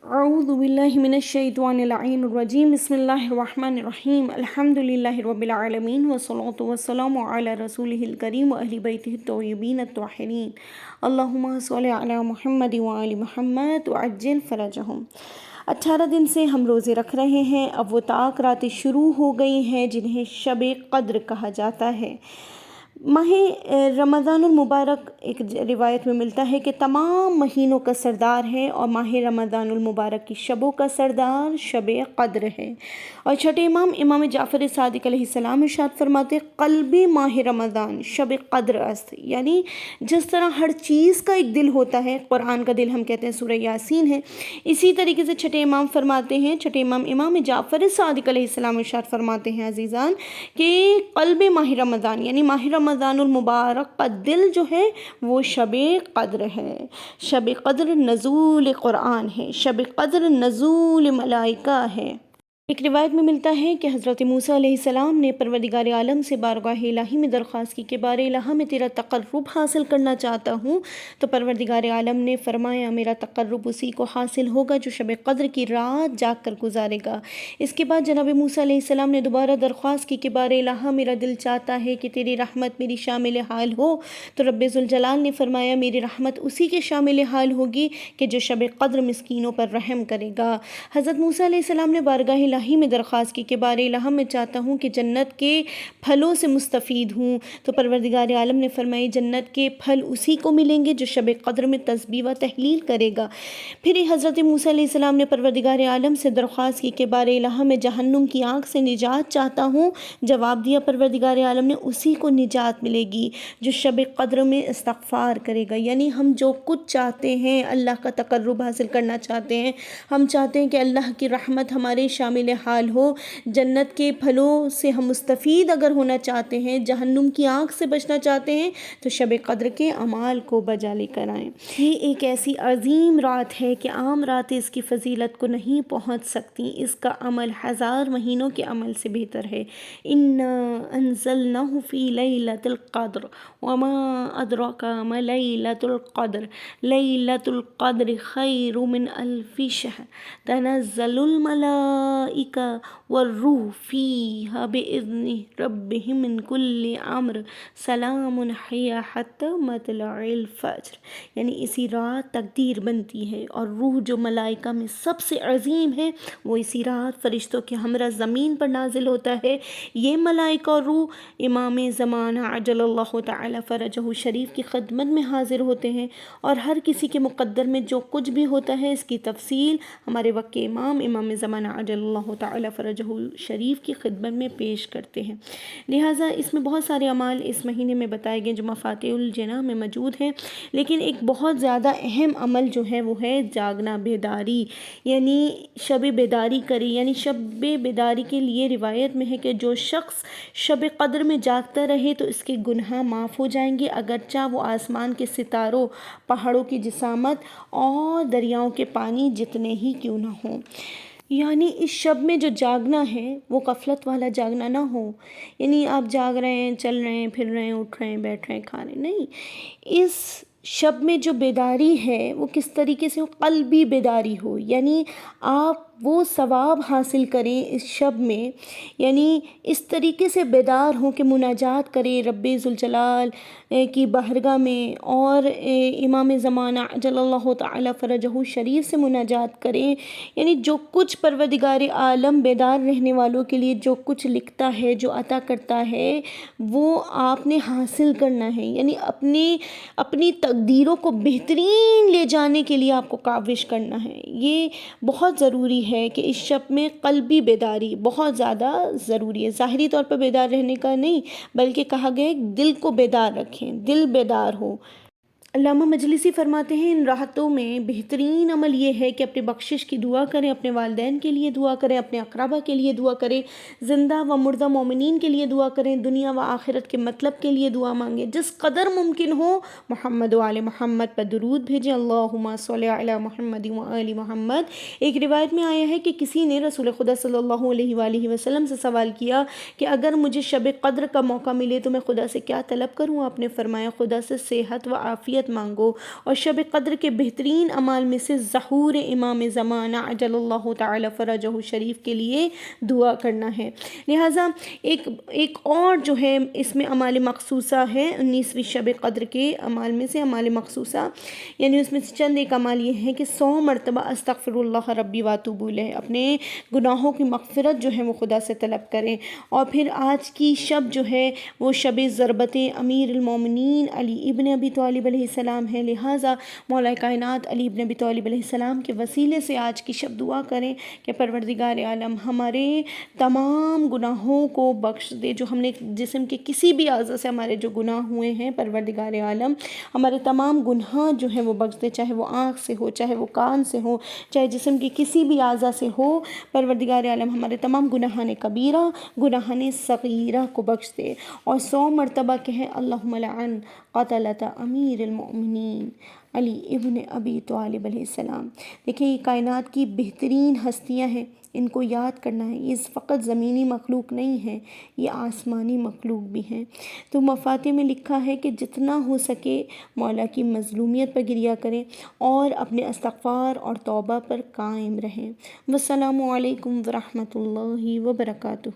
اعوذ باللہ من الشیطان اللعین الرجیم بسم اللہ الرحمن الرحیم الحمد للہ رب العالمین والصلاة والسلام علی رسولہ الکریم واہل بیتہ الطیبین الطاہرین اللہم صلی علی محمد وآل محمد وعجل فرجہم۔ 18 دن سے ہم روزے رکھ رہے ہیں۔ اب وہ طاق راتیں شروع ہو گئی ہیں جنہیں شب قدر کہا جاتا ہے۔ ماہ رمضان المبارک ایک روایت میں ملتا ہے کہ تمام مہینوں کا سردار ہے، اور ماہ رمضان المبارک کی شبوں کا سردار شب قدر ہے۔ اور چھٹے امام جعفر صادق علیہ السلام ارشاد فرماتے قلب ماہ رمضان شب قدر است، یعنی جس طرح ہر چیز کا ایک دل ہوتا ہے، قرآن کا دل ہم کہتے ہیں سورہ یاسین ہے، اسی طریقے سے چھٹے امام فرماتے ہیں، چھٹے امام جعفر صادق علیہ السلام ارشاد فرماتے ہیں عزیزان کہ قلب ماہ رمضان یعنی ماہ رمضان المبارک کا دل جو ہے وہ شب قدر ہے۔ شب قدر نزول قرآن ہے، شب قدر نزول ملائکہ ہے۔ ایک روایت میں ملتا ہے کہ حضرت موسیٰ علیہ السلام نے پروردگار عالم سے بارگاہ الہی میں درخواست کی کہ بار الہ میں تیرا تقرب حاصل کرنا چاہتا ہوں، تو پروردگار عالم نے فرمایا میرا تقرب اسی کو حاصل ہوگا جو شب قدر کی رات جاگ کر گزارے گا۔ اس کے بعد جناب موسیٰ علیہ السلام نے دوبارہ درخواست کی کہ بار الہ میرا دل چاہتا ہے کہ تیری رحمت میری شامل حال ہو، تو رب ذوالجلال نے فرمایا میری رحمت اسی کے شامل حال ہوگی کہ جو شب قدر مسکینوں پر رحم کرے گا۔ حضرت موسیٰ علیہ السلام نے بارگاہ الہی میں درخواست کی کہ بار الہ میں چاہتا ہوں کہ جنت کے پھلوں سے مستفید ہوں، تو پروردگار عالم نے فرمائی جنت کے پھل اسی کو ملیں گے جو شب قدر میں تسبیح و تحلیل کرے گا۔ پھر حضرت موسیٰ علیہ السلام نے پروردگار عالم سے درخواست کی کہ بار الہ میں جہنم کی آگ سے نجات چاہتا ہوں، جواب دیا پروردگار عالم نے اسی کو نجات ملے گی جو شب قدر میں استغفار کرے گا۔ یعنی ہم جو کچھ چاہتے ہیں، اللہ کا تقرب حاصل کرنا چاہتے ہیں، ہم چاہتے ہیں کہ اللہ کی رحمت ہمارے شامل حال ہو، جنت کے پھلوں سے ہم مستفید اگر ہونا چاہتے ہیں، جہنم کی آگ سے بچنا چاہتے ہیں، تو شب قدر کے اعمال کو بجا لے کر آئیں۔ یہ ایک ایسی عظیم رات ہے کہ عام راتیں اس کی فضیلت کو نہیں پہنچ سکتی، اس کا عمل ہزار مہینوں کے عمل سے بہتر ہے۔ انا انزلناہ فی لیلۃ القدر وما ادراک ما لیلۃ القدر لیلۃ القدر خیر من الف شہر تنزل الملائکہ والروح فیہا بإذن ربہم من کل امر سلام ہی حتی مطلع الفجر۔ یعنی اسی رات تقدیر بنتی ہے، اور روح جو ملائکہ میں سب سے عظیم ہے وہ اسی رات فرشتوں کے ہمراہ زمین پر نازل ہوتا ہے۔ یہ ملائکہ اور روح امام زمانہ عجل اللہ تعالی فرجہ شریف کی خدمت میں حاضر ہوتے ہیں، اور ہر کسی کے مقدر میں جو کچھ بھی ہوتا ہے اس کی تفصیل ہمارے وقت کے امام زمانہ عجل اللہ تعالی فرجہ شریف کی خدمت میں پیش کرتے ہیں۔ لہٰذا اس میں بہت سارے اعمال اس مہینے میں بتائے گئے جو مفاتیح الجنہ میں موجود ہیں، لیکن ایک بہت زیادہ اہم عمل جو ہے وہ ہے جاگنا، بیداری، یعنی شب بیداری کرے۔ یعنی شب بیداری کے لیے روایت میں ہے کہ جو شخص شب قدر میں جاگتا رہے تو اس کے گناہ معاف ہو جائیں گے، اگرچہ وہ آسمان کے ستاروں، پہاڑوں کی جسامت اور دریاؤں کے پانی جتنے ہی کیوں نہ ہوں۔ یعنی اس شب میں جو جاگنا ہے وہ غفلت والا جاگنا نہ ہو، یعنی آپ جاگ رہے ہیں، چل رہے ہیں، پھر رہے ہیں، اٹھ رہے ہیں، بیٹھ رہے ہیں، کھا رہے ہیں، نہیں۔ اس شب میں جو بیداری ہے وہ کس طریقے سے ہو؟ قلبی بیداری ہو، یعنی آپ وہ ثواب حاصل کریں اس شب میں، یعنی اس طریقے سے بیدار ہوں کہ مناجات کریں رب ذوالجلال کی بارگاہ میں، اور امام زمانہ عجل اللہ تعالی فرجہ شریف سے مناجات کریں۔ یعنی جو کچھ پروردگار عالم بیدار رہنے والوں کے لیے جو کچھ لکھتا ہے، جو عطا کرتا ہے، وہ آپ نے حاصل کرنا ہے۔ یعنی اپنی تقدیروں کو بہترین لے جانے کے لیے آپ کو کاوش کرنا ہے۔ یہ بہت ضروری ہے کہ اس شب میں قلبی بیداری بہت زیادہ ضروری ہے، ظاہری طور پر بیدار رہنے کا نہیں، بلکہ کہا گیا ہے دل کو بیدار رکھیں، دل بیدار ہو۔ علامہ مجلسی فرماتے ہیں ان راحتوں میں بہترین عمل یہ ہے کہ اپنے بخشش کی دعا کریں، اپنے والدین کے لیے دعا کریں، اپنے اقربا کے لیے دعا کریں، زندہ و مردہ مومنین کے لیے دعا کریں، دنیا و آخرت کے مطلب کے لیے دعا مانگیں، جس قدر ممکن ہو محمد و آل محمد پر درود بھیجیں، اللہم صلی علی محمد و آل محمد۔ ایک روایت میں آیا ہے کہ کسی نے رسول خدا صلی اللہ علیہ وآلہ وسلم سے سوال کیا کہ اگر مجھے شب قدر کا موقع ملے تو میں خدا سے کیا طلب کروں؟ آپ نے فرمایا خدا سے صحت و عافیت عافیت مانگو، اور شب قدر کے بہترین اعمال میں سے ظہور امام زمانہ عجل اللہ تعالی فرجہ شریف کے لیے دعا کرنا ہے۔ لہٰذا ایک اور جو ہے اس میں اعمال مخصوصہ ہے، 19ویں شب قدر کے اعمال میں سے اعمال مخصوصہ، یعنی اس میں سے چند ایک اعمال یہ ہیں کہ 100 مرتبہ استغفر اللہ ربی واتوب الیہ، اپنے گناہوں کی مغفرت جو ہے وہ خدا سے طلب کریں۔ اور پھر آج کی شب جو ہے وہ شب ضربت امیر المومنین علی ابن ابی طالب علیہ السلام ہے، لہٰذا مولا کائنات علی ابن ابی طالب علیہ السلام کے وسیلے سے آج کی شب دعا کریں کہ پروردگار عالم ہمارے تمام گناہوں کو بخش دے، جو ہم نے جسم کے کسی بھی اعضاء سے ہمارے جو گناہ ہوئے ہیں، پروردگار عالم ہمارے تمام گناہ جو ہیں وہ بخش دے، چاہے وہ آنکھ سے ہو، چاہے وہ کان سے ہو، چاہے جسم کی کسی بھی اعضاء سے ہو، پروردگار عالم ہمارے تمام گناہان کبیرہ، گناہان صغیرہ کو بخش دے۔ اور 100 مرتبہ کہیں اللہم لعن قتلۃ امیر المؤمنین علی ابن ابی طالب علیہ السلام۔ دیکھیں یہ کائنات کی بہترین ہستیاں ہیں، ان کو یاد کرنا ہے، یہ فقط زمینی مخلوق نہیں ہے، یہ آسمانی مخلوق بھی ہیں۔ تو مفاتیح میں لکھا ہے کہ جتنا ہو سکے مولا کی مظلومیت پر گریہ کریں اور اپنے استغفار اور توبہ پر قائم رہیں۔ والسلام علیکم ورحمۃ اللہ وبرکاتہ۔